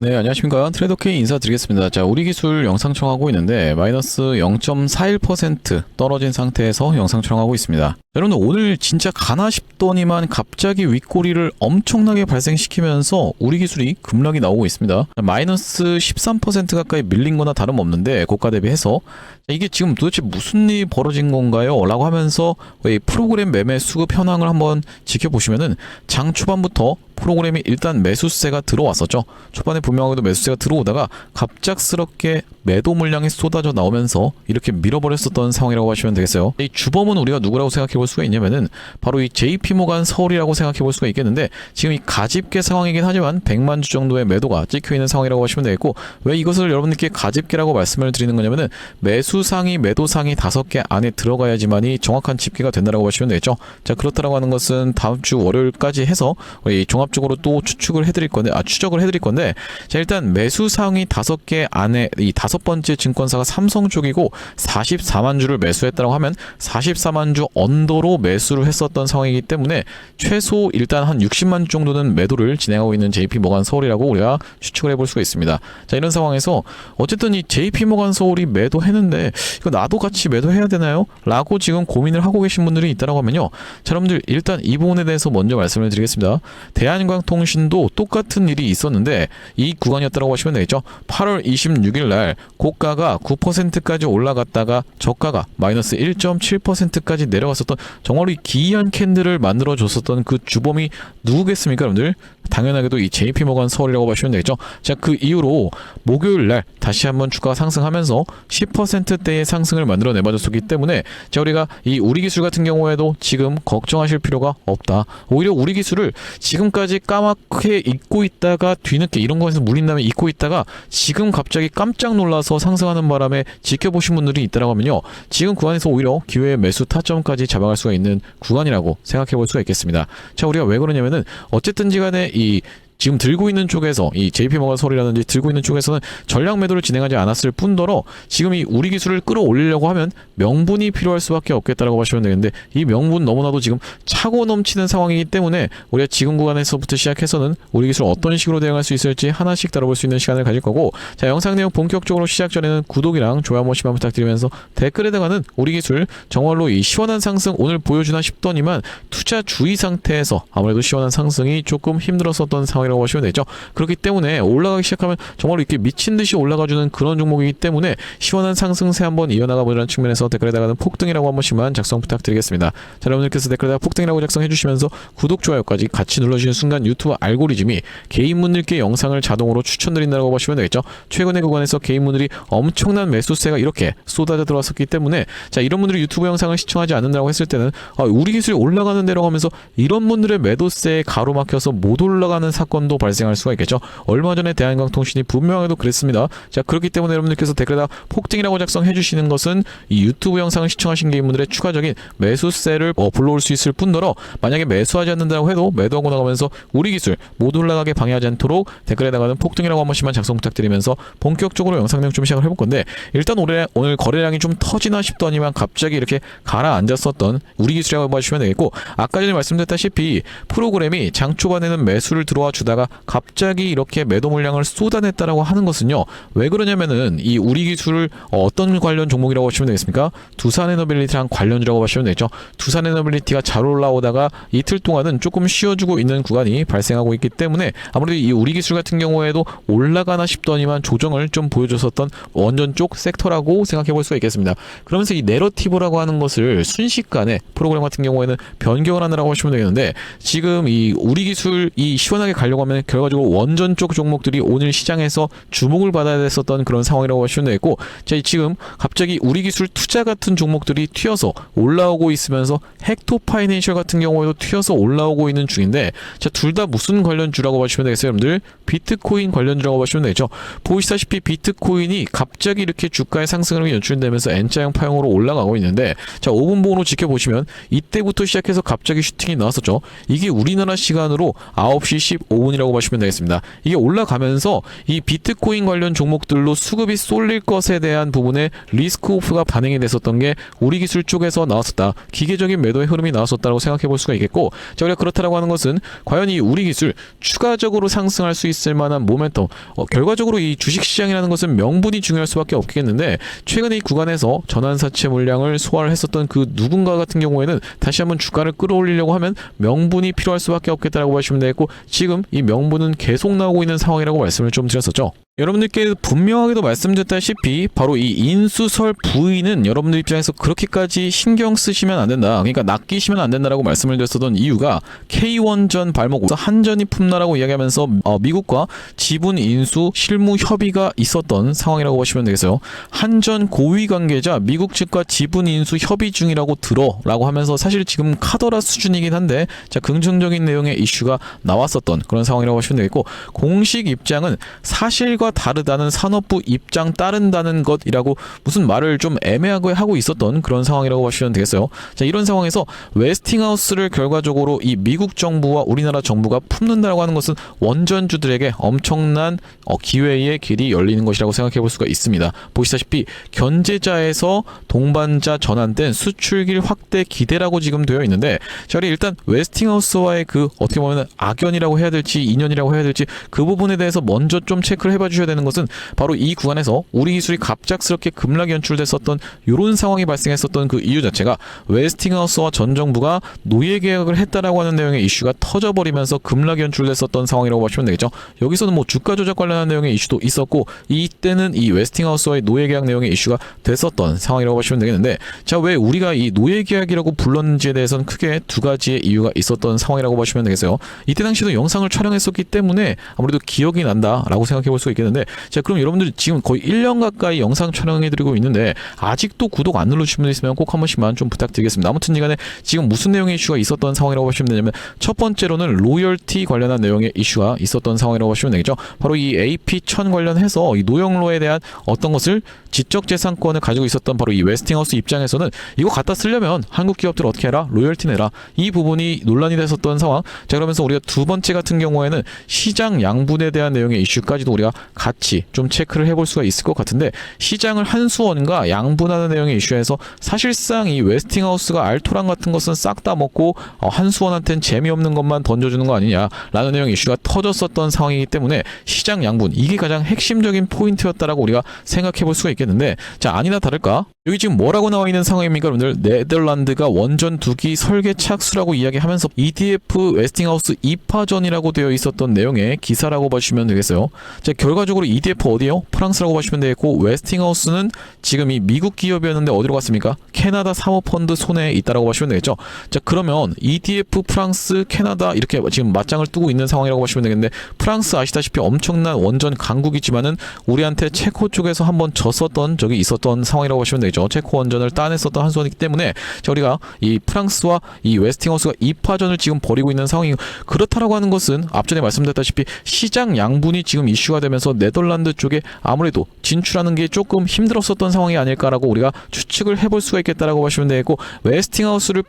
네, 안녕하십니까. 트레이더K 인사드리겠습니다. 자, 우리 기술 영상 촬영하고 있는데 마이너스 0.41% 떨어진 상태에서 영상 촬영하고 있습니다. 여러분들 오늘 진짜 가나 싶더니만 갑자기 윗꼬리를 엄청나게 발생시키면서 우리 기술이 급락이 나오고 있습니다. 마이너스 13% 가까이 밀린 거나 다름없는데 고가 대비해서 이게 지금 도대체 무슨 일이 벌어진 건가요? 라고 하면서 이 프로그램 매매 수급 현황을 한번 지켜보시면은 장 초반부터 프로그램이 일단 매수세가 들어왔었죠. 초반에 분명하게도 매수세가 들어오다가 갑작스럽게 매도 물량이 쏟아져 나오면서 이렇게 밀어버렸었던 상황이라고 하시면 되겠어요. 이 주범은 우리가 누구라고 생각해 볼 수가 있냐면은 바로 이 JP모간 서울이라고 생각해 볼 수가 있겠는데, 지금 이 가집계 상황이긴 하지만 100만 주 정도의 매도가 찍혀 있는 상황이라고 하시면 되겠고, 왜 이것을 여러분들께 가집계라고 말씀을 드리는 거냐면은 매수상이 매도상이 5개 안에 들어가야지만이 정확한 집계가 된다라고 하시면 되겠죠. 자, 그렇다라고 하는 것은 다음 주 월요일까지 해서 우리 종합적으로 또 추측을 해드릴 건데, 추적을 해드릴 건데, 자, 일단 매수상이 5개 안에 이 5번째 증권사가 삼성 쪽이고 44만 주를 매수했다고 하면 44만 주 언더로 매수를 했었던 상황이기 때문에 최소 일단 한 60만 주 정도는 매도를 진행하고 있는 JP모간 서울이라고 우리가 추측을 해볼 수가 있습니다. 자, 이런 상황에서 어쨌든 이 JP모간 서울이 매도했는데 이거 나도 같이 매도해야 되나요? 라고 지금 고민을 하고 계신 분들이 있다고 하면요. 자, 여러분들 일단 이 부분에 대해서 먼저 말씀을 드리겠습니다. 대한광통신도 똑같은 일이 있었는데 이 구간이었다고 하시면 되겠죠. 8월 26일 날 고가가 9%까지 올라갔다가 저가가 마이너스 1.7%까지 내려갔었던 정말로 이 기이한 캔들을 만들어 줬었던 그 주범이 누구겠습니까, 여러분들? 당연하게도 이 JP모간 서울이라고 보시면 되겠죠. 자, 그 이후로 목요일 날 다시 한번 주가가 상승하면서 10%대의 상승을 만들어 내봐줬었기 때문에, 자, 우리가 이 우리 기술 같은 경우에도 지금 걱정하실 필요가 없다. 오히려 우리 기술을 지금까지 까맣게 잊고 있다가 뒤늦게 이런 거에서 물린 다음에 잊고 있다가 지금 갑자기 깜짝 놀라서 상승하는 바람에 지켜보신 분들이 있다고 하면요, 지금 구간에서 오히려 기회의 매수 타점까지 잡아갈 수가 있는 구간이라고 생각해 볼 수가 있겠습니다. 자, 우리가 왜 그러냐면은 어쨌든지 간에 이 지금 들고 있는 쪽에서 이 JP모간 서울이라든지 들고 있는 쪽에서는 전략 매도를 진행하지 않았을 뿐더러 지금 이 우리 기술을 끌어올리려고 하면 명분이 필요할 수밖에 없겠다라고 하시면 되겠는데, 이 명분 너무나도 지금 차고 넘치는 상황이기 때문에 우리가 지금 구간에서부터 시작해서는 우리 기술 어떤 식으로 대응할 수 있을지 하나씩 다뤄볼 수 있는 시간을 가질 거고, 자, 영상 내용 본격적으로 시작 전에는 구독이랑 좋아요 한 번씩만 부탁드리면서 댓글에다가는 우리 기술 정말로 이 시원한 상승 오늘 보여주나 싶더니만 투자 주의 상태에서 아무래도 시원한 상승이 조금 힘들었었던 상황이라고 보시면 되죠. 그렇기 때문에 올라가기 시작하면 정말로 이렇게 미친듯이 올라가주는 그런 종목이기 때문에 시원한 상승세 한번 이어나가보자는 측면에서 댓글에다가는 폭등이라고 한 번씩만 작성 부탁드리겠습니다. 자, 여러분들께서 댓글에다가 폭등이라고 작성해 주시면서 구독, 좋아요까지 같이 눌러주시는 순간 유튜브 알고리즘이 개인분들께 영상을 자동으로 추천드린다고 보시면 되겠죠. 최근의 구간에서 개인분들이 엄청난 매수세가 이렇게 쏟아져 들어왔었기 때문에, 자, 이런 분들이 유튜브 영상을 시청하지 않는다고 했을 때는 우리 기술이 올라가는 데라고 하면서 이런 분들의 매도세에 가로막혀서 못 올라가는 사건도 발생할 수가 있겠죠. 얼마 전에 대한광통신이 분명하게도 그랬습니다. 자, 그렇기 때문에 여러분들께서 댓글에다 폭등이라고 작성해 주시는 것은 이 유튜브 영상을 시청하신 개인분들의 추가적인 매수세를 불러올 수 있을 뿐더러, 만약에 매수하지 않는다고 해도 매도하고 나가면서 우리 기술 못 올라가게 방해하지 않도록 댓글에다가는 폭등이라고 한 번씩만 작성 부탁드리면서 본격적으로 영상 내용 좀 시작을 해볼 건데, 일단 오늘 거래량이 좀 터지나 싶더니만 갑자기 이렇게 가라앉았었던 우리 기술이라고 봐주시면 되겠고, 아까 전에 말씀드렸다시피 프로그램이 장 초반에는 매수를 들어와 주다가 갑자기 이렇게 매도 물량을 쏟아냈다라고 하는 것은요, 왜 그러냐면은 이 우리 기술을 어떤 관련 종목이라고 보시면 되겠습니까? 두산에너빌리티랑 관련주라고 보시면 되죠. 두산에너빌리티가 잘 올라오다가 이틀 동안은 조금 쉬어주고 있는 구간이 발생하고 있기 때문에 아무래도 이 우리 기술 같은 경우에도 올라가나 싶더니만 조정을 좀 보여줬었던 원전 쪽 섹터라고 생각해 볼 수가 있겠습니다. 그러면서 이 내러티브라고 하는 것을 순식간에 프로그램 같은 경우에는 변경을 하느라고 보시면 되겠는데, 지금 이 우리 기술이 시원하게 가려고 하면 결과적으로 원전 쪽 종목들이 오늘 시장에서 주목을 받아야 됐었던 그런 상황이라고 하시면 되겠고, 자, 지금 갑자기 우리 기술 투자 같은 종목들이 튀어서 올라오고 있으면서 헥토파이낸셜 같은 경우에도 튀어서 올라오고 있는 중인데, 자, 둘 다 무슨 관련주라고 보시면 되겠어요, 여러분들? 비트코인 관련주라고 보시면 되죠. 보시다시피 비트코인이 갑자기 이렇게 주가의 상승으로 연출되면서 N자형 파형으로 올라가고 있는데, 자, 5분 봉으로 지켜보시면 이때부터 시작해서 갑자기 슈팅이 나왔었죠. 이게 우리나라 시간으로 9시 부분이라고 보시면 되겠습니다. 이게 올라가면서 이 비트코인 관련 종목들로 수급이 쏠릴 것에 대한 부분에 리스크 오프가 반영이 됐었던 게 우리 기술 쪽에서 나왔었다. 기계적인 매도의 흐름이 나왔었다고 생각해 볼 수가 있겠고, 자, 우리가 그렇다라고 하는 것은 과연 이 우리 기술 추가적으로 상승할 수 있을 만한 모멘텀, 결과적으로 이 주식시장이라는 것은 명분이 중요할 수밖에 없겠는데, 최근에 이 구간에서 전환사채 물량을 소화를 했었던 그 누군가 같은 경우에는 다시 한번 주가를 끌어올리려고 하면 명분이 필요할 수밖에 없겠다라고 보시면 되겠고, 지금 이 명분은 계속 나오고 있는 상황이라고 말씀을 좀 드렸었죠. 여러분들께 분명하게도 말씀드렸다시피 바로 이 인수설 부위는 여러분들 입장에서 그렇게까지 신경 쓰시면 안 된다, 그러니까 낚이시면 안 된다라고 말씀을 드렸었던 이유가 K1전 발목 한전이 품나라고 이야기하면서 미국과 지분 인수 실무 협의가 있었던 상황이라고 보시면 되겠어요. 한전 고위 관계자 미국 측과 지분 인수 협의 중이라고 들어라고 하면서 사실 지금 카더라 수준이긴 한데, 자, 긍정적인 내용의 이슈가 나왔었던 그런 상황이라고 보시면 되겠고, 공식 입장은 사실과 다르다는 산업부 입장 따른다는 것이라고 무슨 말을 좀 애매하게 하고 있었던 그런 상황이라고 보시면 되겠어요. 자, 이런 상황에서 웨스팅하우스를 결과적으로 이 미국 정부와 우리나라 정부가 품는다고 하는 것은 원전주들에게 엄청난 기회의 길이 열리는 것이라고 생각해 볼 수가 있습니다. 보시다시피 견제자에서 동반자 전환된 수출길 확대 기대라고 지금 되어 있는데, 자, 우리 일단 웨스팅하우스와의 그 어떻게 보면 악연이라고 해야 될지 인연이라고 해야 될지 그 부분에 대해서 먼저 좀 체크를 해봐 주셔야 되는 것은, 바로 이 구간에서 우리 기술이 갑작스럽게 급락이 연출됐었던 이런 상황이 발생했었던 그 이유 자체가 웨스팅하우스와 전 정부가 노예 계약을 했다라고 하는 내용의 이슈가 터져버리면서 급락이 연출됐었던 상황이라고 보시면 되겠죠. 여기서는 뭐 주가 조작 관련한 내용의 이슈도 있었고, 이때는 이 웨스팅하우스와의 노예 계약 내용의 이슈가 됐었던 상황이라고 보시면 되겠는데, 자, 왜 우리가 이 노예 계약이라고 불렀는지에 대해서는 크게 두 가지의 이유가 있었던 상황이라고 보시면 되겠어요. 이때 당시도 영상을 촬영했었기 때문에 아무래도 기억이 난다라고 생각해 볼 수가 있겠는데, 자, 그럼 여러분들 지금 거의 1년 가까이 영상 촬영해드리고 있는데 아직도 구독 안 눌러주신 분 있으면 꼭 한 번씩만 좀 부탁드리겠습니다. 아무튼 이간에 지금 무슨 내용의 이슈가 있었던 상황이라고 보시면 되냐면, 첫 번째로는 로열티 관련한 내용의 이슈가 있었던 상황이라고 보시면 되겠죠. 바로 이 AP1000 관련해서 이 노영로에 대한 어떤 것을 지적재산권을 가지고 있었던 바로 이 웨스팅하우스 입장에서는 이거 갖다 쓰려면 한국 기업들 어떻게 해라? 로열티 내라. 이 부분이 논란이 됐었던 상황. 자, 그러면서 우리가 두 번째 같은 경우에는 시장 양분에 대한 내용의 이슈까지도 우리가 같이 좀 체크를 해볼 수가 있을 것 같은데, 시장을 한수원과 양분하는 내용의 이슈에서 사실상 이 웨스팅하우스가 알토란 같은 것은 싹 다 먹고 한수원한테는 재미없는 것만 던져주는 거 아니냐라는 내용의 이슈가 터졌었던 상황이기 때문에 시장 양분, 이게 가장 핵심적인 포인트였다라고 우리가 생각해 볼 수가 있겠는데, 자, 아니나 다를까 여기 지금 뭐라고 나와 있는 상황입니까 여러분들? 네덜란드가 원전 2기 설계 착수라고 이야기하면서 EDF 웨스팅하우스 2파전이라고 되어 있었던 내용의 기사라고 보시면 되겠어요. 자, 결과적으로 EDF 어디요? 프랑스라고 보시면 되겠고, 웨스팅하우스는 지금 이 미국 기업이었는데 어디로 갔습니까? 캐나다 사모펀드 손에 있다라고 보시면 되겠죠. 자, 그러면 EDF 프랑스 캐나다 이렇게 지금 맞짱을 뜨고 있는 상황이라고 보시면 되겠는데, 프랑스 아시다시피 엄청난 원전 강국이지만은 우리한테 체코 쪽에서 한번 졌었던 적이 있었던 상황이라고 보시면 되겠죠. 체코 원전을 따냈었던 한수원이기 때문에, 자, 우리가 이 프랑스와 이 웨스팅하우스가 2파전을 지금 벌이고 있는 상황이고, 그렇다라고 하는 것은 앞전에 말씀드렸다시피 시장 양분이 지금 이슈가 되면서 네덜란드 쪽에 아무래도 진출하는 게 조금 힘들었었던 상황이 아닐까라고 우리가 추측을 해볼 수가 있겠다라고 보시면 되겠고, 웨스팅하우스를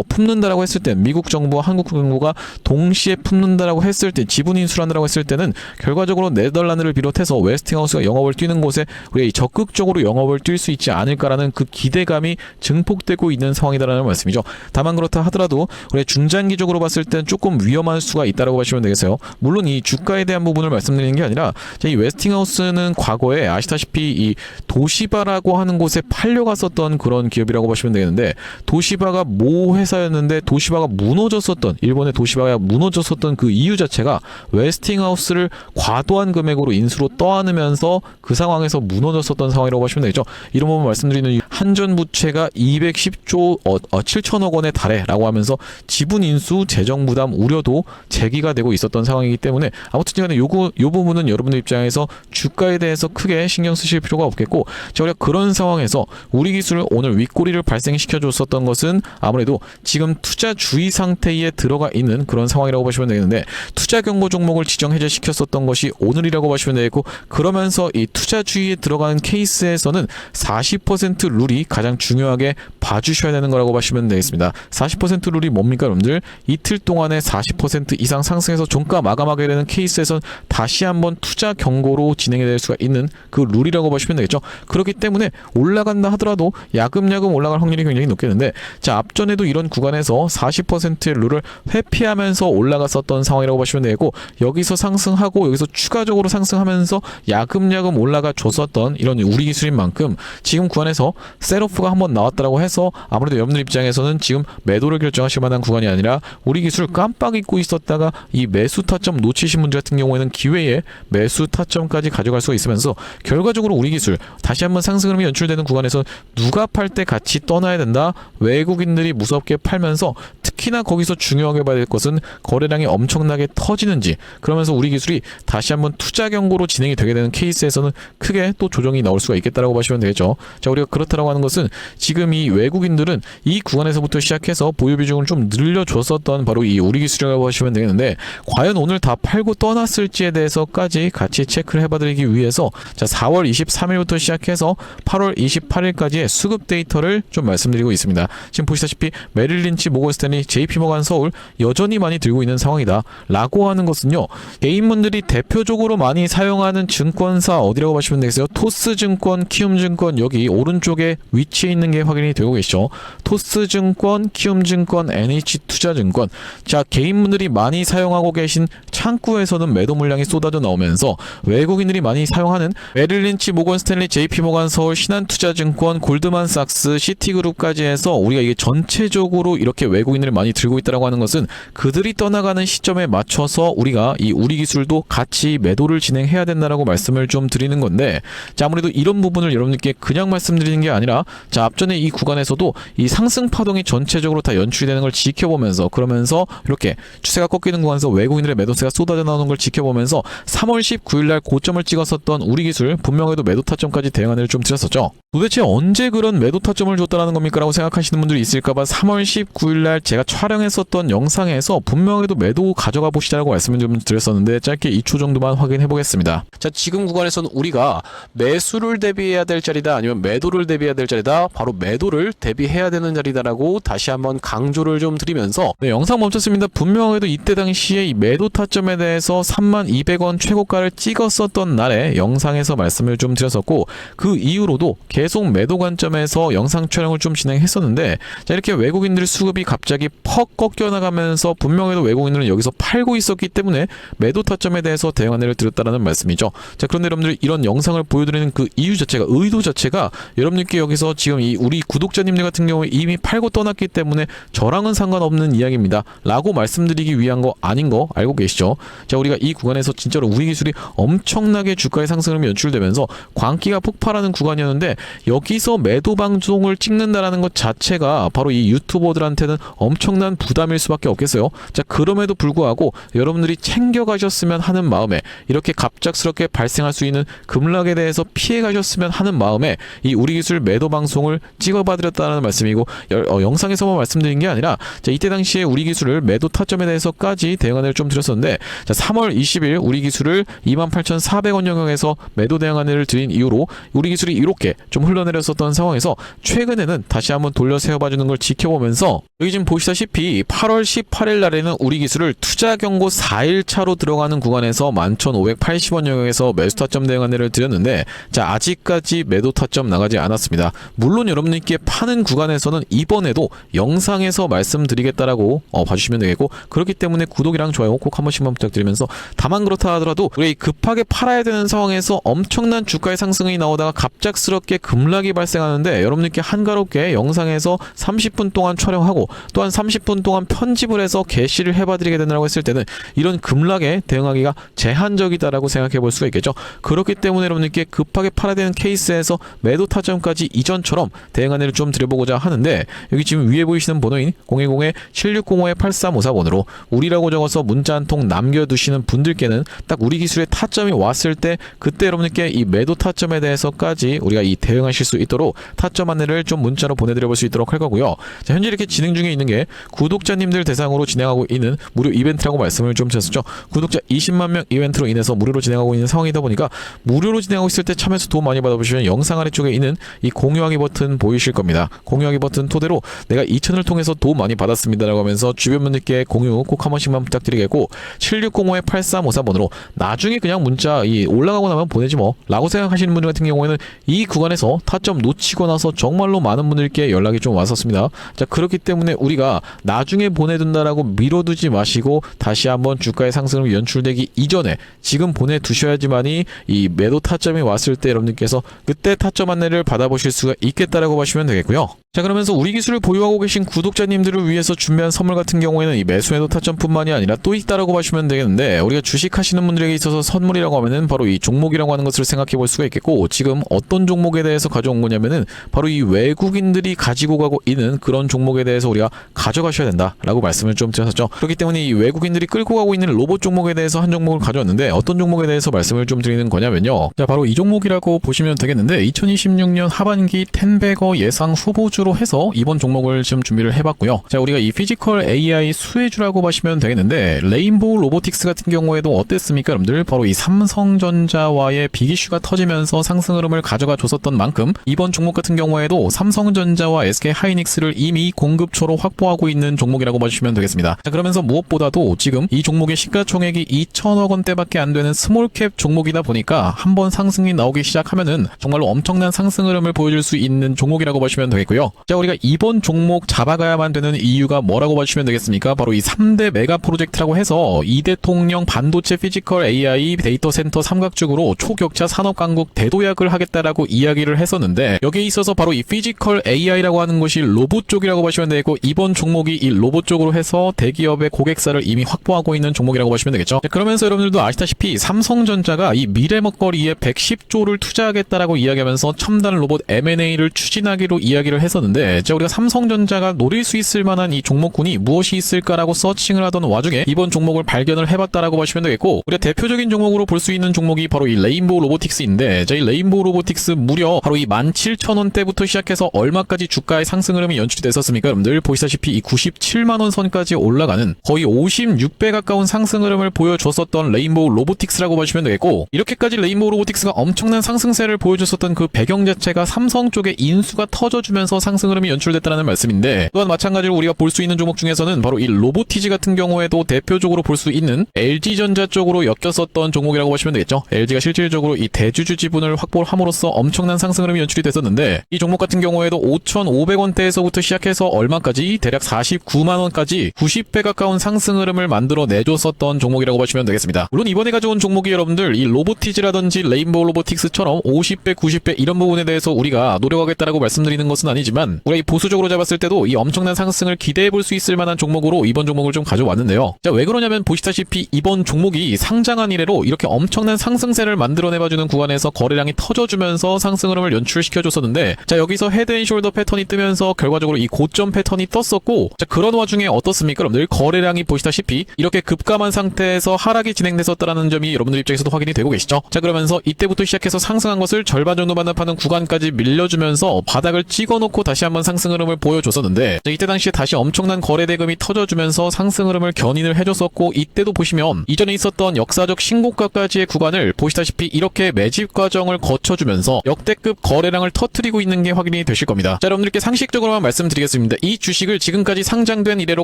품는다라고 했을 때, 미국 정부와 한국 정부가 동시에 품는다라고 했을 때, 지분 인수한다라고 했을 때는 결과적으로 네덜란드를 비롯해서 웨스팅하우스가 영업을 뛰는 곳에 우리가 적극적으로 영업을 뛸 수 있지 않을까라는 그 기대감이 증폭되고 있는 상황이다라는 말씀이죠. 다만 그렇다 하더라도 우리 중장기적으로 봤을 땐 조금 위험할 수가 있다라고 보시면 되겠어요. 물론 이 주가에 대한 부분을 말씀드리는 게 아니라, 이 웨스팅하우스는 과거에 아시다시피 이 도시바라고 하는 곳에 팔려갔었던 그런 기업이라고 보시면 되겠는데, 도시바가 모 회사였는데 도시바가 무너졌었던, 일본의 도시바가 무너졌었던 그 이유 자체가 웨스팅하우스를 과도한 금액으로 인수로 떠안으면서 그 상황에서 무너졌었던 상황이라고 보시면 되겠죠. 이런 부분 말씀드리는 한전 부채가 210조 7천억 원에 달해라고 하면서 지분 인수 재정 부담 우려도 제기가 되고 있었던 상황이기 때문에, 아무튼 간에 요 부분은 여러분들 입장에서 주가에 대해서 크게 신경 쓰실 필요가 없겠고, 자, 우리가 그런 상황에서 우리 기술 오늘 윗꼬리를 발생시켜 줬었던 것은 아무래도 지금 투자 주의 상태에 들어가 있는 그런 상황이라고 보시면 되겠는데, 투자 경고 종목을 지정 해제시켰었던 것이 오늘이라고 보시면 되겠고, 그러면서 이 투자 주의에 들어가는 케이스에서는 40% 룰이 가장 중요하게 봐주셔야 되는 거라고 보시면 되겠습니다. 40% 룰이 뭡니까 여러분들? 이틀 동안에 40% 이상 상승해서 종가 마감하게 되는 케이스에선 다시 한번 투자 경고로 진행이 될 수가 있는 그 룰이라고 보시면 되겠죠. 그렇기 때문에 올라간다 하더라도 야금야금 올라갈 확률이 굉장히 높겠는데, 자, 앞전에도 이런 구간에서 40%의 룰을 회피하면서 올라갔었던 상황이라고 보시면 되고, 여기서 상승하고 여기서 추가적으로 상승하면서 야금야금 올라가 줬었던 이런 우리 기술인 만큼 지금 구간에서 셋오프가 한번 나왔다라고 해서 아무래도 여러분들 입장에서는 지금 매도를 결정하실 만한 구간이 아니라, 우리 기술 깜빡 잊고 있었다가 이 매수 타점 놓치신 분들 같은 경우에는 기회에 매수 타점까지 가져갈 수가 있으면서 결과적으로 우리 기술 다시 한번 상승 흐름이 연출되는 구간에서 누가 팔 때 같이 떠나야 된다. 외국인들이 무섭게 팔면서 특히나 거기서 중요하게 봐야 될 것은 거래량이 엄청나게 터지는지, 그러면서 우리 기술이 다시 한번 투자 경고로 진행이 되게 되는 케이스에서는 크게 또 조정이 나올 수가 있겠다라고 보시면 되겠죠. 자, 우리가 그렇다라고 하는 것은 지금 이 외국인들은 이 구간에서부터 시작해서 보유 비중을 좀 늘려줬었던 바로 이 우리 기술이라고 보시면 되겠는데, 과연 오늘 다 팔고 떠났을지에 대해서까지 같이 체크를 해봐드리기 위해서, 자, 4월 23일부터 시작해서 8월 28일까지의 수급 데이터를 좀 말씀드리고 있습니다. 지금 보시다시피 메릴 린치, 모건 스탠리, JP모간 서울 여전히 많이 들고 있는 상황이다 라고 하는 것은요, 개인분들이 대표적으로 많이 사용하는 증권사 어디라고 보시면 되겠어요? 토스증권, 키움증권, 여기 오른쪽에 위치해 있는 게 확인이 되고 계시죠. 토스증권, 키움증권, NH투자증권. 자, 개인분들이 많이 사용하고 계신 창구에서는 매도 물량이 쏟아져 나오면서 외국인들이 많이 사용하는 메릴 린치, 모건 스탠리, JP모간 서울, 신한투자증권, 골드만삭스, 시티그룹까지 해서 우리가 이게 전체적으로 이렇게 외국인들이 많이 들고 있다라고 하는 것은 그들이 떠나가는 시점에 맞춰서 우리가 이 우리 기술도 같이 매도를 진행해야 된다라고 말씀을 좀 드리는 건데, 자, 아무래도 이런 부분을 여러분들께 그냥 말씀드리는 게 아니라, 자, 앞전에 이 구간에서도 이 상승 파동이 전체적으로 다 연출이 되는 걸 지켜보면서, 그러면서 이렇게 추세가 꺾이는 구간에서 외국인들의 매도세가 쏟아져 나오는 걸 지켜보면서 3월 19일 날 고점을 찍었었던 우리 기술 분명히도 매도 타점까지 대응안을 좀 드렸었죠. 도대체 언제 그런 매도 타점을 줬다라는 겁니까? 라고 생각하시는 분들이 있을까봐 3월 19일 날 제가 촬영했었던 영상에서 분명히도 매도 가져가 보시자라고 말씀을 좀 드렸었는데, 짧게 2초 정도만 확인해 보겠습니다. 자, 지금 구간에서는 우리가 매수를 대비해야 될 자리다, 아니면 매도를 대비해야 될 자리다, 바로 매도를 대비해야 되는 자리다라고 다시 한번 강조를 좀 드리면서, 네, 영상 멈췄습니다. 분명히도 이때 당시에 이 매도 타점에 대해서 32,200원 최고가를 찍었었던 날에 영상에서 말씀을 좀 드렸었고, 그 이후로도 계속 매도 관점에서 영상 촬영을 좀 진행했었는데, 자, 이렇게 외국인들 수급이 갑자기 퍽 꺾여 나가면서 분명히도 외국인들은 여기서 팔고 있었기 때문에 매도 타점에 대해서 대응 안내를 드렸다라는 말씀이죠. 자, 그런데 여러분들 이런 영상을 보여드리는 그 이유 자체가, 의도 자체가 여러분들께 여기서 지금 이 우리 구독자님들 같은 경우에 이미 팔고 떠났기 때문에 저랑은 상관없는 이야기입니다 라고 말씀드리기 위한 거 아닌 거 알고 계시죠? 자, 우리가 이 구간에서 진짜로 우리 기술이 엄청나게 주가의 상승을 연출되면서 광기가 폭발하는 구간이었는데, 여기서 매도 방송을 찍는다라는 것 자체가 바로 이 유튜버들한테는 엄청난 부담일 수밖에 없겠어요. 자, 그럼에도 불구하고 여러분들이 챙겨가셨으면 하는 마음에, 이렇게 갑작스럽게 발생할 수 있는 급락에 대해서 피해 가셨으면 하는 마음에 이 우리 기술 매도 방송을 찍어봐드렸다는 말씀이고, 영상에서만 말씀드린 게 아니라, 자, 이때 당시에 우리 기술을 매도 타점에 대해서까지 대응안을 좀 드렸었는데, 자, 3월 20일 우리 기술을 28,400원 영역에서 매도 대응안을 드린 이후로 우리 기술이 이렇게 좀 흘러내렸었던 상황에서 최근에는 다시 한번 돌려 세워봐주는 걸 지켜보면서, 여기 지금 보시다시피 8월 18일 날에는 우리 기술을 투자 경고 4일차로 들어가는 구간에서 11,580원 영역에서 매수 타점 대응 안내를 드렸는데, 자, 아직까지 매도 타점 나가지 않았습니다. 물론 여러분들께 파는 구간에서는 이번에도 영상에서 말씀드리겠다라고 봐주시면 되겠고, 그렇기 때문에 구독이랑 좋아요 꼭 한 번씩만 부탁드리면서, 다만 그렇다 하더라도 우리 급하게 팔아야 되는 상황에서 엄청난 주가의 상승이 나오다가 갑작스럽게 급락이 발생하는데, 여러분들께 한가롭게 영상에서 30분 동안 촬영하고 또한 30분 동안 편집을 해서 게시를 해봐드리게 된다고 했을 때는 이런 급락에 대응하기가 제한적이다라고 생각해 볼 수가 있겠죠. 그렇기 때문에 여러분들께 급하게 팔아야 되는 케이스에서 매도 타점까지 이전처럼 대응 안내를 좀 드려보고자 하는데, 여기 지금 위에 보이시는 번호인 010-7605-8354번으로 우리라고 적어서 문자 한 통 남겨두시는 분들께는 딱 우리 기술의 타점이 왔을 때 그때 여러분들께 이 매도 타점에 대해서까지 우리가 이 대응하실 수 있도록 타점 안내를 좀 문자로 보내드려 볼 수 있도록 할 거고요. 자, 현재 이렇게 진행 중에 있는 게 구독자님들 대상으로 진행하고 있는 무료 이벤트라고 말씀을 좀 드렸었죠. 구독자 20만 명 이벤트로 인해서 무료로 진행하고 있는 상황이다 보니까 무료로 진행하고 있을 때 참여해서 도움 많이 받아보시면 영상 아래쪽에 있는 이 공유하기 버튼 보이실 겁니다. 공유하기 버튼 토대로 내가 이 채널을 통해서 도움 많이 받았습니다라고 하면서 주변 분들께 공유 꼭 한 번씩만 부탁드리겠고, 7605-8354번으로 나중에 그냥 문자 올라가고 나면 보내지 뭐 라고 생각하시는 분들 같은 경우에는 이 구간에서 타점 놓치고 나서 정말로 많은 분들께 연락이 좀 왔었습니다. 자, 그렇기 때문에 우리가 나중에 보내둔다라고 미뤄두지 마시고 다시 한번 주가의 상승으로 연출되기 이전에 지금 보내두셔야지만이 이 매도 타점이 왔을 때 여러분들께서 그때 타점 안내를 받아보실 수가 있겠다라고 보시면 되겠고요. 자, 그러면서 우리 기술을 보유하고 계신 구독자님들을 위해서 준비한 선물 같은 경우에는 이 매수 매도 타점뿐만이 아니라 또 있다라고 보시면 되겠는데, 우리가 주식하시는 분들에게 있어서 선물이라고 하면은 바로 이 종목이라고 하는 것을 생각해 볼 수가 있겠고, 지금 어떤 종목에 대해서 가져온 거냐면은 바로 이 외국인들이 가지고 가고 있는 그런 종목에 대해서 우리가 가져가셔야 된다라고 말씀을 좀 드렸었죠. 그렇기 때문에 이 외국인들이 끌고 가고 있는 로봇 종목에 대해서 한 종목을 가져왔는데, 어떤 종목에 대해서 말씀을 좀 드리는 거냐면요. 자, 바로 이 종목이라고 보시면 되겠는데, 2026년 하반기 텐베거 예상 후보주로 해서 이번 종목을 지금 준비를 해봤고요. 자, 우리가 이 피지컬 AI 수혜주라고 보시면 되겠는데, 레인보우 로보틱스 같은 경우에도 어땠습니까 여러분들? 바로 이 삼성전자와의 빅이슈가 터지면서 상승 흐름을 가져가 줬었던 만큼 이번 종목 같은 경우에도 삼성전자와 SK하이닉스를 이미 공급처로 확보하고 있는 종목이라고 보시면 되겠습니다. 자, 그러면서 무엇보다도 지금 이 종목의 시가총액이 2천억 원대밖에 안 되는 스몰캡 종목이다 보니까 한번 상승이 나오기 시작하면은 정말로 엄청난 상승 흐름을 보여줄 수 있는 종목이라고 보시면 되겠고요. 자, 우리가 이번 종목 잡아가야만 되는 이유가 뭐라고 보시면 되겠습니까? 바로 이 3대 메가 프로젝트라고 해서 이대통령 반도체 피지컬 AI 데이터 센터 삼각죽으로 초격차 산업 강국 대도약을 하겠다라고 이야기를 했었는데, 여기에 있어서 바로 이 피지컬 AI라고 하는 것이 로봇 쪽이라고 보시면 되고, 이번 종목이 이 로봇 쪽으로 해서 대기업의 고객사를 이미 확보하고 있는 종목이라고 보시면 되겠죠. 자, 그러면서 여러분들도 아시다시피 삼성전자가 이 미래 먹거리에 110조를 투자하겠다라고 이야기하면서 첨단 로봇 M&A를 추진하기로 이야기를 했었는데, 자, 우리가 삼성전자가 노릴 수 있을 만한 이 종목군이 무엇이 있을까라고 서칭을 하던 와중에 이번 종목을 발견을 해봤다라고 보시면 되겠고, 우리가 대표적인 종목으로 볼 수 있는 종목이 바로 이 레인보우 로보틱스인데, 자, 이 레인보우 로보틱스 무려 바로 이 17,000원대부터 시작해서 얼마까지 주가의 상승 흐름이 연출이 됐었습니까? 여러분들 보시다시피 이 97만원 선까지 올라가는 거의 56배 가까운 상승 흐름을 보여줬었던 레인보우 로보틱스라고 보시면 되겠고, 이렇게까지 레인보우 로보틱스가 엄청난 상승세를 보여줬었던 그 배경 자체가 삼성 쪽의 인수가 터져주면서 상승 흐름이 연출됐다는 말씀인데, 또한 마찬가지로 우리가 볼 수 있는 종목 중에서는 바로 이 로보티지 같은 경우에도 대표적으로 볼 수 있는 LG전자 쪽으로 엮였었던 종목이라고 보시면 되겠죠. LG가 실질적으로 이 대주주 지분을 확보를 함으로써 엄청난 상승 흐름이 연출이 됐었는데, 이 종목 같은 경우에도 5,500원대에서부터 시작해서 얼마까지 대략 49만원까지 90배 가까운 상승 흐름을 만들어 내줬었던 종목이라고 보시면 되겠습니다. 물론 이번에 가져온 종목이 여러분들 이 로보티지라든지 레인보우 로보틱스처럼 50배, 90배 이런 부분에 대해서 우리가 노력하겠다라고 말씀드리는 것은 아니지만, 우리가 이 보수적으로 잡았을 때도 이 엄청난 상승을 기대해 볼 수 있을 만한 종목으로 이번 종목을 좀 가져왔는데요. 자, 왜 그러냐면 보시다시피 이번 종목이 상장한 이래로 이렇게 엄청난 상승세를 만들어내봐주는 구간에서 거래량이 터져주면서 상승 흐름을 연출시켜줬었는데, 자, 여기서 헤드앤숄더 패턴이 뜨면서 결과적으로 이 고점 패턴이 떴었고, 자, 그런 와중에 어떻습니까 여러분들? 거래량이 보시다시피 이렇게 급감한 상태에서 하락이 진행됐었다는 점이 여러분들 입장에서도 확인이 되고 계시죠. 자, 그러면서 이때부터 시작해서 상승한 것을 절반 정도 반납하는 구간까지 밀려주면서 바닥을 찍어놓고 다시 한번 상승 흐름을 보여줬었는데, 자, 이때 당시에 다시 엄청난 거래 대금이 터져주면서 상승 흐름을 견인을 해줬었고, 이때도 보시면 이전에 있었던 역사적 신고가까지의 구간을 보시다시피 이렇게 매집 과정을 거쳐주면서 역대급 거래량을 터뜨리고 있는 게 확인이 되실 겁니다. 자, 여러분들께 상식적으로만 말씀드리겠습니다. 이 주식을 지금까지 상장된 이래로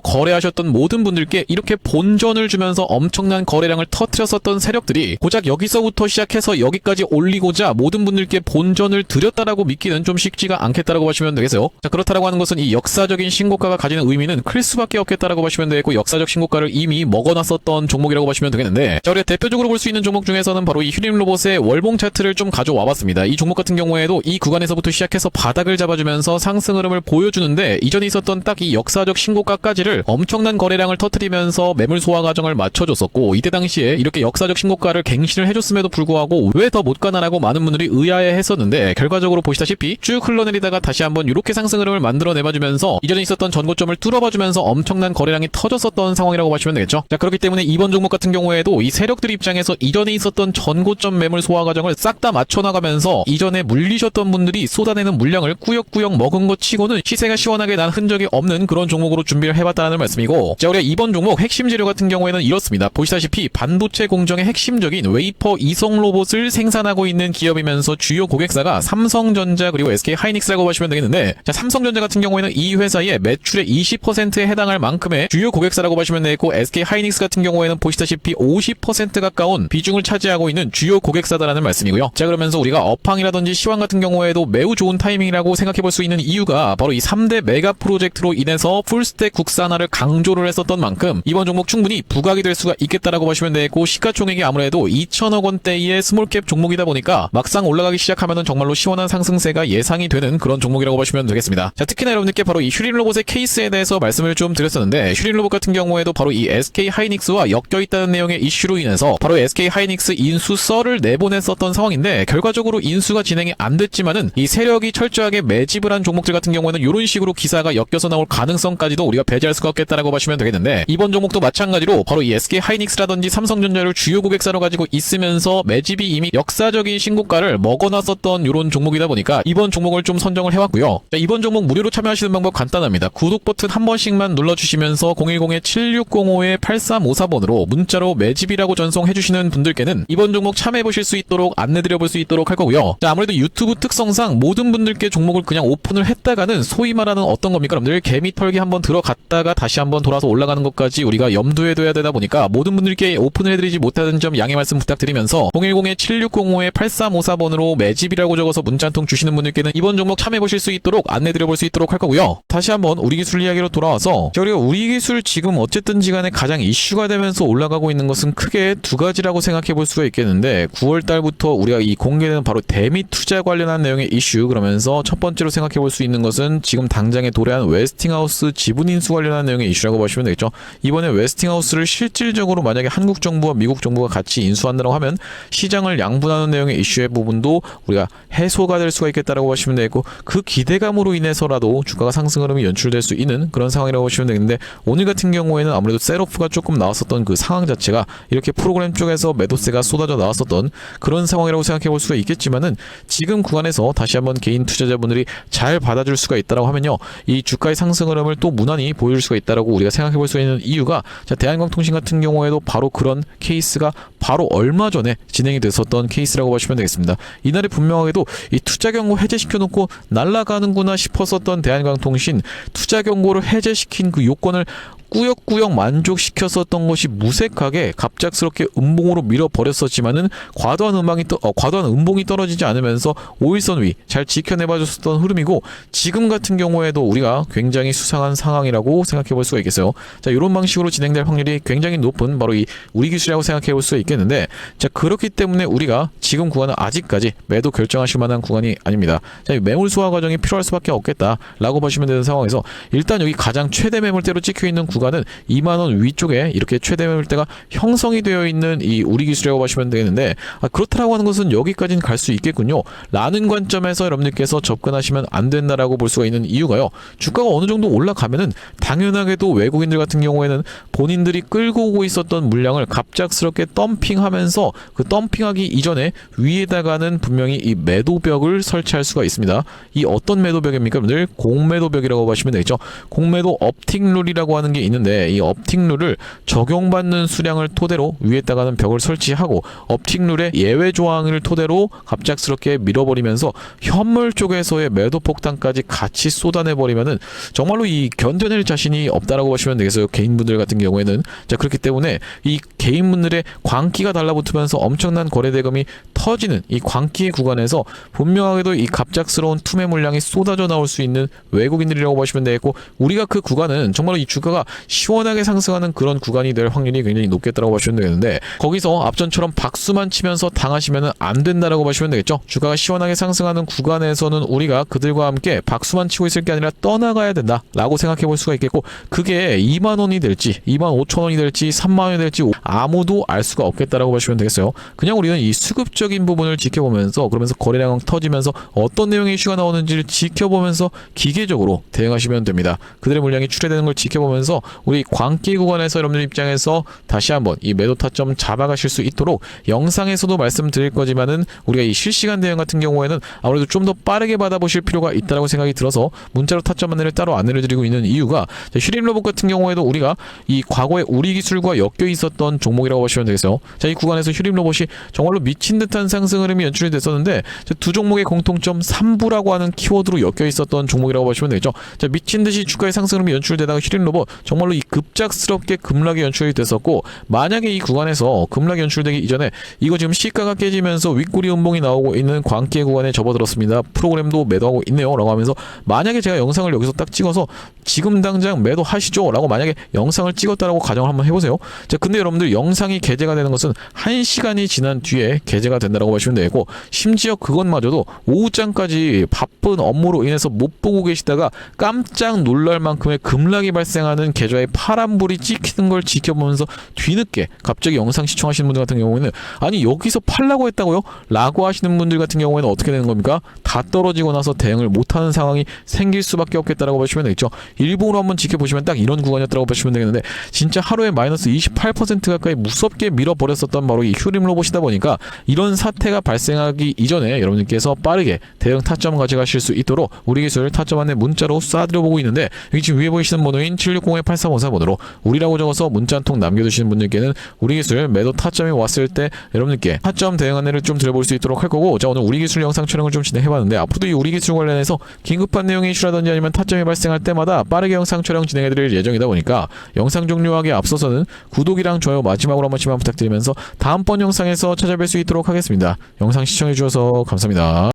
거래하셨던 모든 분들께 이렇게 본전을 주면서 엄청난 거래량을 터뜨렸었던 세력들이 고작 여기서부터 시작해서 여기까지 올리고자 모든 분들께 본전을 드렸다라고 믿기는 좀 쉽지가 않겠다라고 보시면 되겠어요. 자, 그렇다라고 하는 것은 이 역사적인 신고가가 가지는 의미는 클 수밖에 없겠다라고 보시면 되겠고, 역사적 신고가를 이미 먹어놨었던 종목이라고 보시면 되겠는데, 자, 우리가 대표적으로 볼 수 있는 종목 중에서는 바로 이 휴림 로봇의 월봉 차트를 좀 가져와 봤습니다. 이 종목 같은 경우에도 이 구간에서부터 시작해서 바닥을 잡아주면서 상승 흐름을 보여주는데, 이전에 있었던 딱 이 역사적 신고가까지를 엄청난 거래량을 터뜨리면서 매물 소화 과정을 맞춰줬었고, 이때 당시에 이렇게 역사적 신고가를 갱신을 해줬음에도 불구하고 왜 더 못 가나라고 많은 분들이 의아해 했었는데, 결과적으로 보시다시피 쭉 흘러내리다가 다시 한번 이렇게 상승 흐름을 만들어내봐주면서 이전에 있었던 전고점을 뚫어봐주면서 엄청난 거래량이 터졌었던 상황이라고 보시면 되겠죠. 자, 그렇기 때문에 이번 종목 같은 경우에도 이 세력들 입장에서 이전에 있었던 전고점 매물 소화 과정을 싹 다 맞춰나가면서 이전에 물리셨던 분들이 쏟아내는 물량을 꾸역꾸역 먹은 것 치고는 시세가 시원하게 난 흔적이 없는 그런 종목으로 준비를 해봤다는 말씀이고, 자, 우리가 이번 종목 핵심 재료 같은 경우에는 이렇습니다. 보시다시피 반도체 공정의 핵심적인 웨이퍼 이성 로봇을 생산하고 있는 기업이면서 주요 고객사가 삼성전자 그리고 SK 하이닉스라고 보시면 되겠는데, 자, 삼성전자 같은 경우에는 이 회사의 매출의 20%에 해당할 만큼의 주요 고객사라고 보시면 되겠고, SK 하이닉스 같은 경우에는 보시다시피 50% 가까운 비중을 차지하고 있는 주요 고객사다라는 말씀이고요. 자, 그러면서 우리가 업황이라든지 시황 같은 경우에도 매우 좋은 타이밍이라고 생각해 볼 수 있는 이유가 바로 이 3대 메가 프로젝트로 인해서 풀스택 국산화를 강조를 했었던 만큼 이번 종목 충분히 부각이 될 수가 있겠다라고 보시면 되고, 시가총액이 아무래도 2천억 원대의 스몰캡 종목이다 보니까 막상 올라가기 시작하면은 정말로 시원한 상승세가 예상이 되는 그런 종목이라고 보시면 되겠습니다. 자, 특히나 여러분들께 바로 이 슈린 로봇의 케이스에 대해서 말씀을 좀 드렸었는데, 슈린 로봇 같은 경우에도 바로 이 SK 하이닉스와 엮여 있다는 내용의 이슈로 인해서 바로 SK 하이닉스 인수 썰을 내보냈었던 상황인데, 결과적으로 인수가 진행이 안 됐지만은 이 세력이 철저하게 매집을 한 종목들 같은 경우에는 이런 식으로 기사가 엮여서 나올 가능성까지도 우리가 배제할 수가 없겠다라고 보시면 되겠는데, 이번 종목도 마찬가지로 바로 이 SK 하이닉스라든지 삼성전자를 주요 고객사로 가지고 있으면서 매집이 이미 역사적인 신고가를 먹어놨었던 이런 종목이다 보니까 이번 종목을 좀 선정을 해왔고요. 자, 이번 종목 무료로 참여하시는 방법 간단합니다. 구독 버튼 한 번씩만 눌러주시면서 010-7605-8354번으로 문자로 매집이라고 전송해주시는 분들께는 이번 종목 참여해보실 수 있도록 안내드려볼 수 있도록 할 거고요. 자, 아무래도 유튜브 특성상 모든 분들께 종목을 그냥 오픈을 했다가는 소위 말하는 어떤 겁니까? 여러분들 개미 털기 한번 들어갔다가 다시 한번 돌아서 올라가는 것까지 우리가 염두에 둬야 되다 보니까 모든 분들께 오픈을 해드리지 못하는 점 양해 말씀 부탁드리면서 010-7605-8354번으로 매집이라고 적어서 문자 한 통 주시는 분들께는 이번 종목 참여해보실 수 있도록 안내드려볼 수 있도록 할 거고요. 다시 한번 우리 기술 이야기로 돌아와서, 우리가 우리 기술 지금 어쨌든지 간에 가장 이슈가 되면서 올라가고 있는 것은 크게 두 가지라고 생각해 볼 수가 있겠는데, 9월 달부터 우리가 이 공개되는 바로 대미 투자 관련한 내용의 이슈, 그러면서 첫 번째로 생각해 볼 수 있는 것은 지금 당장에 도래한 웨스팅하우스 지분 인수 관련한 내용의 이슈라고 보시면 되겠죠. 이번에 웨스팅하우스를 실질적으로 만약에 한국 정부와 미국 정부가 같이 인수한다고 하면 시장을 양분하는 내용의 이슈의 부분도 우리가 해소가 될 수가 있겠다라고 보시면 되겠고, 그 기대감으로 인해서라도 주가가 상승 흐름이 연출될 수 있는 그런 상황이라고 보시면 되는데, 오늘 같은 경우에는 아무래도 셋오프가 조금 나왔었던 그 상황 자체가 이렇게 프로그램 쪽에서 매도세가 쏟아져 나왔었던 그런 상황이라고 생각해 볼 수가 있겠지만은, 지금 구간에서 다시 한번 개인 투자자분들이 잘 받아줄 수가 있다라고 하면요, 이 주가의 상승 흐름을 또 무난히 보여줄 수가 있다라고 우리가 생각해 볼 수 있는 이유가, 자, 대한광통신 같은 경우에도 바로 그런 케이스가 바로 얼마 전에 진행이 됐었던 케이스라고 보시면 되겠습니다. 이날에 분명하게도 이 투자 경고 해제시켜놓고 날아가는구나 싶었었던 대한광통신, 투자 경고를 해제시킨 그 요건을 꾸역꾸역 만족시켰었던 것이 무색하게 갑작스럽게 음봉으로 밀어버렸었지만은 과도한 음봉이 떨어지지 않으면서 5일선 위 잘 지켜내봐줬었던 흐름이고, 지금 같은 경우에도 우리가 굉장히 수상한 상황이라고 생각해 볼 수가 있겠어요. 자, 이런 방식으로 진행될 확률이 굉장히 높은 바로 이 우리 기술이라고 생각해 볼 수가 있겠는데, 자, 그렇기 때문에 우리가 지금 구간은 아직까지 매도 결정하실 만한 구간이 아닙니다. 자, 매물 소화 과정이 필요할 수밖에 없겠다라고 보시면 되는 상황에서, 일단 여기 가장 최대 매물대로 찍혀있는 구간은 2만원 위쪽에 이렇게 최대 매물대가 형성이 되어 있는 이 우리 기술이라고 보시면 되겠는데, 그렇다라고 하는 것은 여기까지는 갈 수 있겠군요 라는 관점에서 여러분들께서 접근하시면 안 된다라고 볼 수가 있는 이유가요, 주가가 어느 정도 올라가면은 당연하게도 외국인들 같은 경우에는 본인들이 끌고 오고 있었던 물량을 갑작스럽게 덤핑하면서, 그 덤핑하기 이전에 위에다가는 분명히 이 매도벽을 설치할 수가 있습니다. 이 어떤 매도벽입니까? 여러분들 공매도벽이라고 보시면 되겠죠. 공매도 업틱룰이라고 하는 게 있는데, 이 업틱룰을 적용받는 수량을 토대로 위에다가는 벽을 설치하고, 업틱룰의 예외 조항을 토대로 갑작스럽게 밀어버리면서 현물 쪽에서의 매도 폭탄까지 같이 쏟아내버리면은 정말로 이 견뎌낼 자신이 없다라고 보시면 되겠어요, 개인분들 같은 경우에는. 자, 그렇기 때문에 이 개인분들의 광기가 달라붙으면서 엄청난 거래대금이 터지는 이 광기의 구간에서 분명하게도 이 갑작스러운 투매 물량이 쏟아져 나올 수 있는 외국인들이라고 보시면 되겠고, 우리가 그 구간은 정말로 이 주가가 시원하게 상승하는 그런 구간이 될 확률이 굉장히 높겠다라고 보시면 되겠는데, 거기서 앞전처럼 박수만 치면서 당하시면 안 된다라고 보시면 되겠죠. 주가가 시원하게 상승하는 구간에서는 우리가 그들과 함께 박수만 치고 있을 게 아니라 떠나가야 된다 라고 생각해 볼 수가 있겠고, 그게 2만 원이 될지 2만 5천 원이 될지 3만 원이 될지 아무도 알 수가 없겠다라고 보시면 되겠어요. 그냥 우리는 이 수급적인 부분을 지켜보면서, 그러면서 거래량 터지면서 어떤 내용의 이슈가 나오는지를 지켜보면서 기계적으로 대응하시면 됩니다. 그들의 물량이 출회되는 걸 지켜보면서 우리 광기 구간에서 여러분들 입장에서 다시 한번 이 매도 타점 잡아가실 수 있도록 영상에서도 말씀드릴 거지만은 우리가 이 실시간 대응 같은 경우에는 아무래도 좀 더 빠르게 받아보실 필요가 있다고 생각이 들어서 문자로 타점 안내를 따로 안내를 드리고 있는 이유가, 휴림 로봇 같은 경우에도 우리가 이 과거에 우리 기술과 엮여 있었던 종목이라고 보시면 되겠어요. 자, 이 구간에서 휴림 로봇이 정말로 미친 듯한 상승 흐름이 연출이 됐었는데, 두 종목의 공통점 3부라고 하는 키워드로 엮여 있었던 종목이라고 보시면 되겠죠. 자, 미친 듯이 주가의 상승 흐름이 연출되다가 휴림 로봇 정말로 이 급작스럽게 급락이 연출이 됐었고, 만약에 이 구간에서 급락이 연출되기 이전에 이거 지금 시가가 깨지면서 윗꼬리 음봉이 나오고 있는 광기의 구간에 접어들었습니다. 프로그램도 매도하고 있네요 라고 하면서, 만약에 제가 영상을 여기서 딱 찍어서 지금 당장 매도하시죠 라고 만약에 영상을 찍었다라고 가정을 한번 해보세요. 자, 근데 여러분들 영상이 게재가 되는 것은 1시간이 지난 뒤에 게재가 된다라고 보시면 되고, 심지어 그것마저도 오후장까지 바쁜 업무로 인해서 못 보고 계시다가 깜짝 놀랄 만큼의 급락이 발생하는 계좌에 파란불이 찍히는 걸 지켜보면서 뒤늦게 갑자기 영상 시청하시는 분들 같은 경우에는, 아니 여기서 팔라고 했다고요? 라고 하시는 분들 같은 경우에는 어떻게 되는 겁니까? 다 떨어지고 나서 대응을 못하는 상황이 생길 수밖에 없겠다라고 보시면 되겠죠. 일봉으로 한번 지켜보시면 딱 이런 구간이었다고 보시면 되겠는데, 진짜 하루에 마이너스 28% 가까이 무섭게 밀어버렸었던 바로 이 휴림 로봇이다 보니까, 이런 사태가 발생하기 이전에 여러분들께서 빠르게 대응 타점 가져가실 수 있도록 우리 기술 타점 안내 문자로 쏴드려보고 있는데, 여기 지금 위에 보이시는 번호인 760-8354 번호로 우리라고 적어서 문자 한 통 남겨주시는 분들께는 우리 기술 매도 타점이 왔을 때 여러분들께 타점 대응 안내를 좀 드려볼 수 있도록 할 거고, 자, 오늘 우리 기술 영상 촬영을 좀 진행해봤는데, 앞으로도 이 우리 기술 관련해서 긴급한 내용의 이슈라든지 아니면 타점이 발생할 때마다 빠르게 영상 촬영 진행해드릴 예정이다 보니까, 영상 종료하기에 앞서서는 구독이랑 좋아요 마지막으로 한 번씩만 부탁드리면서 다음번 영상에서 찾아뵐 수 있도록 하겠습니다. 영상 시청해주셔서 감사합니다.